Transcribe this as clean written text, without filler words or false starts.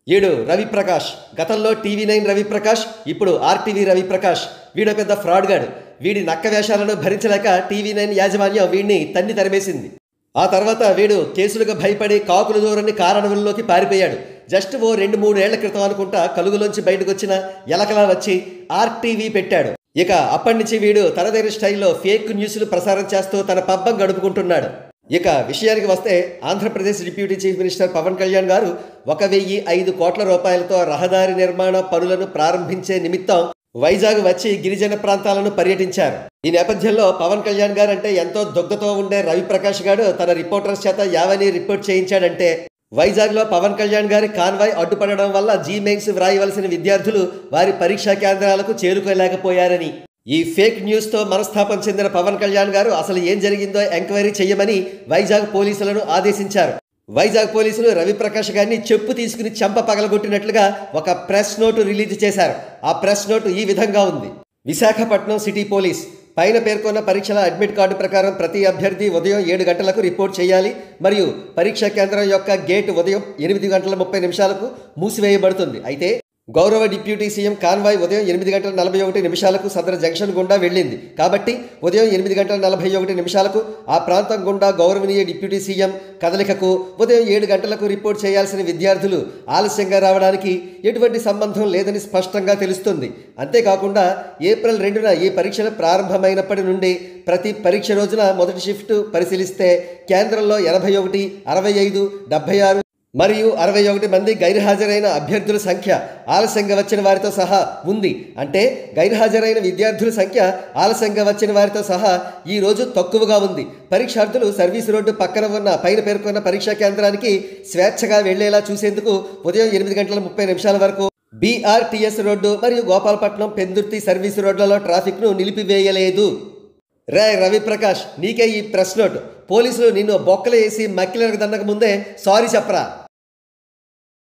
ఈడు రవిప్రకాష్. గతంలో టీవీ9 రవిప్రకాష్, ఇప్పుడు ఆర్టీవీ రవిప్రకాష్. వీడో పెద్ద ఫ్రాడ్ గాడు. వీడి నక్క వేషాలను భరించలేక టీవీ9 యాజమాన్యం వీడిని తన్ని తరిమేసింది. ఆ తర్వాత వీడు కేసులకు భయపడి కాకులు దూరని కారణంలోకి పారిపోయాడు. జస్ట్ ఓ 2-3 ఏళ్ల క్రితం అనుకుంటా కలుగులోంచి బయటకు వచ్చిన ఎలకలా వచ్చి ఆర్టీవీ పెట్టాడు. ఇక అప్పటి నుంచి వీడు తనదైన స్టైల్లో ఫేక్ న్యూస్లు ప్రసారం చేస్తూ తన పబ్బం గడుపుకుంటున్నాడు. ఇక విషయానికి వస్తే Andhra Pradesh deputy chief minister Pawan Kalyan గారు 1005 కోట్ల రూపాయలతో రహదారి నిర్మాణ పనులను ప్రారంభించే నిమిత్తం వైజాగ్ వచ్చి గిరిజన ప్రాంతాలను పర్యటించారు. ఈ నేపథ్యంలో పవన్ కళ్యాణ్ గారు అంటే ఎంతో దుగ్ధతో ఉండే రవిప్రకాష్ గారు తన రిపోర్టర్స్ చేత యావని రిపోర్ట్ చేయించాడంటే వైజాగ్లో పవన్ కళ్యాణ్ గారి కాన్వాయ్ అడ్డుపడడం వల్ల జీమెయిన్స్ వ్రాయవలసిన విద్యార్థులు వారి పరీక్షా కేంద్రాలకు చేరుకోలేకపోయారని. ఈ ఫేక్ న్యూస్తో మనస్తాపం చెందిన పవన్ కళ్యాణ్ గారు అసలు ఏం జరిగిందో ఎంక్వైరీ చేయమని వైజాగ్ పోలీసులను ఆదేశించారు. వైజాగ్ పోలీసులు రవిప్రకాష్ గారిని చెప్పు తీసుకుని చెంప పగలగొట్టినట్లుగా ఒక ప్రెస్ నోటు రిలీజ్ చేశారు. ఆ ప్రెస్ నోటు ఈ విధంగా ఉంది. విశాఖపట్నం సిటీ పోలీస్ పైన పేర్కొన్న పరీక్షల అడ్మిట్ కార్డు ప్రకారం ప్రతి అభ్యర్థి ఉదయం 7 గంటలకు రిపోర్ట్ చేయాలి మరియు పరీక్షా కేంద్రం యొక్క గేట్ ఉదయం 8:30 మూసివేయబడుతుంది. అయితే గౌరవ డిప్యూటీ సీఎం కాన్వాయ్ ఉదయం 8:41 సదర్ జంక్షన్ గుండా వెళ్ళింది. కాబట్టి ఉదయం 8:41 ఆ ప్రాంతం గుండా గౌరవనీయ డిప్యూటీ సీఎం కదలికకు ఉదయం 7 గంటలకు రిపోర్ట్ చేయాల్సిన విద్యార్థులు ఆలస్యంగా రావడానికి ఎటువంటి సంబంధం లేదని స్పష్టంగా తెలుస్తుంది. అంతేకాకుండా ఏప్రిల్ 2న ఈ పరీక్షలు ప్రారంభమైనప్పటి నుండి ప్రతి పరీక్ష రోజున మొదటి షిఫ్ట్ పరిశీలిస్తే కేంద్రంలో 81, 65, 76 మరియు 61 మంది గైర్హాజరైన అభ్యర్థుల సంఖ్య ఆలస్యంగా వచ్చిన వారితో సహా ఉంది. అంటే గైర్హాజరైన విద్యార్థుల సంఖ్య ఆలస్యంగా వచ్చిన వారితో సహా ఈ రోజు తక్కువగా ఉంది. పరీక్షార్థులు సర్వీస్ రోడ్డు పక్కన ఉన్న పైన పేర్కొన్న పరీక్షా కేంద్రానికి స్వేచ్ఛగా వెళ్లేలా చూసేందుకు ఉదయం 8:30 వరకు బీఆర్టీఎస్ రోడ్డు మరియు గోపాలపట్నం పెందుర్తి సర్వీస్ రోడ్లలో ట్రాఫిక్ను నిలిపివేయలేదు. రే రవిప్రకాష్, నీకే ఈ ప్రెస్ నోట్. పోలీసులు నిన్ను బొక్కలు వేసి మక్కిలకు దండక ముందే సారీ చెప్పరా.